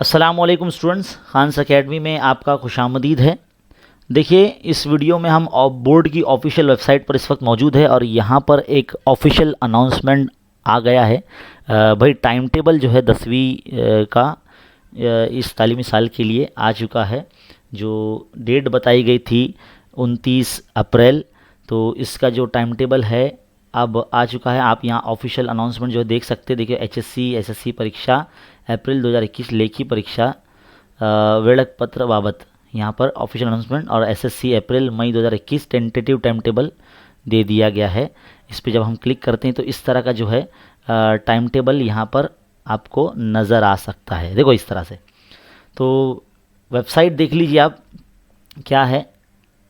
अस्सलामुअलैकुम students, Khans academy में आपका खुशामदीद है। देखिए, इस वीडियो में हम बोर्ड की ऑफिशियल वेबसाइट पर इस वक्त मौजूद है और यहाँ पर एक ऑफिशियल अनाउंसमेंट आ गया है। भाई टाइम टेबल जो है 10वीं का इस तालीमी साल के लिए आ चुका है। जो डेट बताई गई थी 29 अप्रैल, तो इसका जो टाइम टेबल है अब आ चुका है। आप यहाँ ऑफिशियल अनाउंसमेंट जो है देख सकते हैं। देखिए, एचएससी एसएससी परीक्षा अप्रैल 2021 लेखी परीक्षा वेड़क पत्र बाबत यहाँ पर ऑफिशियल अनाउंसमेंट, और एसएससी अप्रैल मई 2021 टेंटेटिव टाइम टेबल दे दिया गया है। इस पर जब हम क्लिक करते हैं तो इस तरह का जो है टाइम टेबल यहाँ पर आपको नज़र आ सकता है। देखो इस तरह से। तो वेबसाइट देख लीजिए आप, क्या है,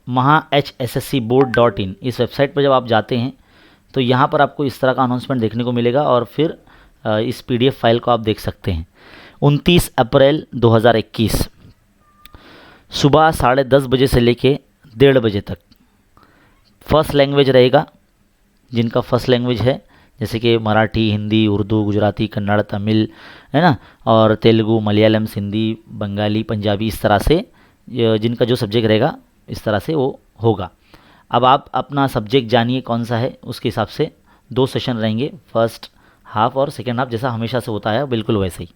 maha-hsscboard.in। इस वेबसाइट पर जब आप जाते हैं तो यहाँ पर आपको इस तरह का अनाउंसमेंट देखने को मिलेगा और फिर इस पीडीएफ फाइल को आप देख सकते हैं। 29 अप्रैल 2021 सुबह 10:30 बजे से लेके 1:30 बजे तक फर्स्ट लैंग्वेज रहेगा। जिनका फर्स्ट लैंग्वेज है जैसे कि मराठी, हिंदी, उर्दू, गुजराती, कन्नड़, तमिल, है ना, और तेलुगु, मलयालम, सिंधी, बंगाली, पंजाबी, इस तरह से जिनका जो सब्जेक्ट रहेगा इस तरह से वो होगा। अब आप अपना सब्जेक्ट जानिए कौन सा है, उसके हिसाब से 2 सेशन रहेंगे, फर्स्ट हाफ और सेकेंड हाफ, जैसा हमेशा से होता है बिल्कुल वैसे ही।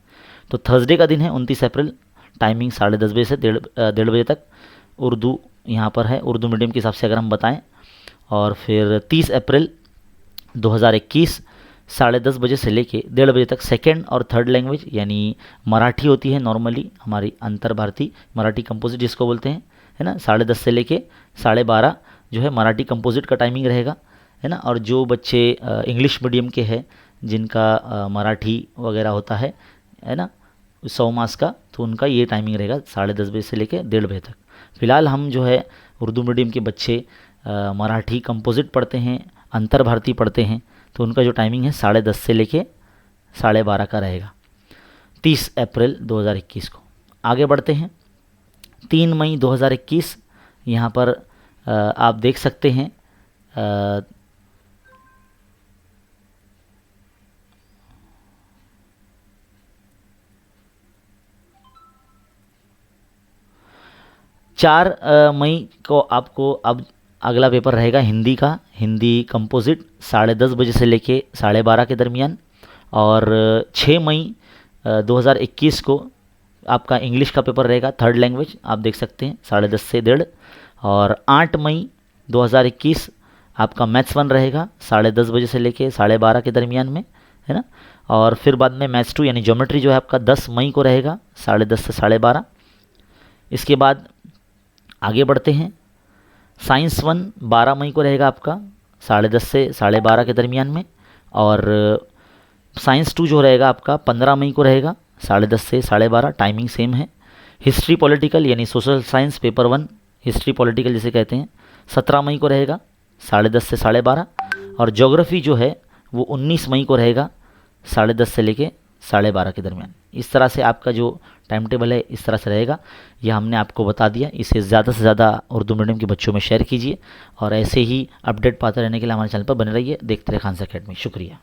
तो थर्सडे का दिन है 29 अप्रैल, टाइमिंग 10:30 बजे से 1:30 बजे तक। उर्दू यहाँ पर है, उर्दू मीडियम के हिसाब से अगर हम बताएं। और फिर 30 अप्रैल 2021 10:30 बजे से लेके 1:30 बजे तक सेकेंड और थर्ड लैंग्वेज, यानी मराठी होती है नॉर्मली हमारी अंतर भारतीय मराठी कंपोजिट जिसको बोलते हैं, है ना। 10:30 से लेके 12:30 जो है मराठी कंपोजिट का टाइमिंग रहेगा, है ना। और जो बच्चे इंग्लिश मीडियम के हैं जिनका मराठी वगैरह होता है ना, 100 मार्क्स का, तो उनका ये टाइमिंग रहेगा 10:30 बजे से लेके 1:30 बजे तक। फ़िलहाल हम जो है उर्दू मीडियम के बच्चे मराठी कंपोजिट पढ़ते हैं, अंतर भारतीय पढ़ते हैं, तो उनका जो टाइमिंग है 10:30 से लेके 12:30 का रहेगा 30 अप्रैल 2021 को। आगे बढ़ते हैं। 3 मई 2021 यहाँ पर आप देख सकते हैं 4 मई को आपको अब अगला पेपर रहेगा हिंदी का, हिंदी कंपोजिट 10:30 बजे से लेके 12:30 के दरमियान। और 6 मई 2021 को आपका इंग्लिश का पेपर रहेगा, थर्ड लैंग्वेज, आप देख सकते हैं 10:30 से 1:30। और 8 मई 2021 आपका मैथ्स 1 रहेगा 10:30 बजे से लेके 12:30 के दरमियान में, है ना। और फिर बाद में मैथ्स 2 यानी ज्योमेट्री जो है आपका 10 मई को रहेगा 10:30 से 12:30। इसके बाद आगे बढ़ते हैं। साइंस 1 12 मई को रहेगा आपका 10:30 से 12:30 के दरमियान में। और साइंस 2 जो रहेगा आपका 15 मई को रहेगा 10:30 से 12:30, टाइमिंग सेम है। हिस्ट्री पॉलिटिकल यानी social science paper 1 history political जिसे कहते हैं 17 मई को रहेगा 10:30 से 12:30। और ज्योग्राफी जो है वो 19 मई को रहेगा 10:30 से लेके 12:30 के दरमियान। इस तरह से आपका जो टाइम टेबल है इस तरह से रहेगा। यह हमने आपको बता दिया। इसे ज़्यादा से ज़्यादा उर्दू मीडियम के बच्चों में शेयर कीजिए और ऐसे ही अपडेट पाते रहने के लिए हमारे चैनल पर बने रहिए। देखते रहिए खान्स एकेडमी। शुक्रिया।